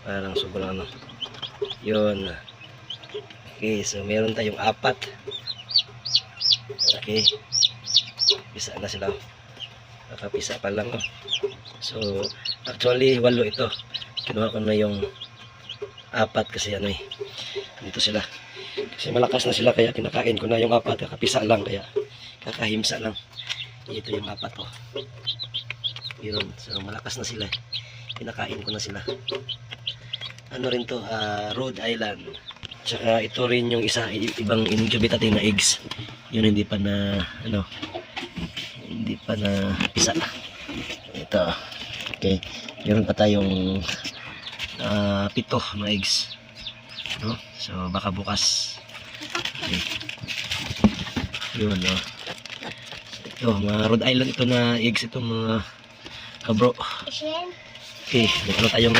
Parang sobrang ano. Yun. Okay, so meron tayong 4. Okay. Pisa na sila. Nakapisa pa lang. So, actually, 8 ito. Kinuha ko na yung 4 kasi ano eh. Dito sila. Kasi malakas na sila kaya kinakain ko na yung 4. Kakapisa lang kaya kakahimsa lang. Ito yung 4 to. Yun. So, malakas na sila. Kinakain ko na sila. Ano rin to? Rhode Island. Tsaka ito rin yung ibang incubated na eggs. Yun hindi pa na ano, hindi pa na pisa. Ito. Okay. Meron pa tayong 7 na eggs. No? So baka bukas. Okay. Yun, no. Ito, mga Rhode Island ito na eggs ito mga kabro. Okay, meron tayo ngayon.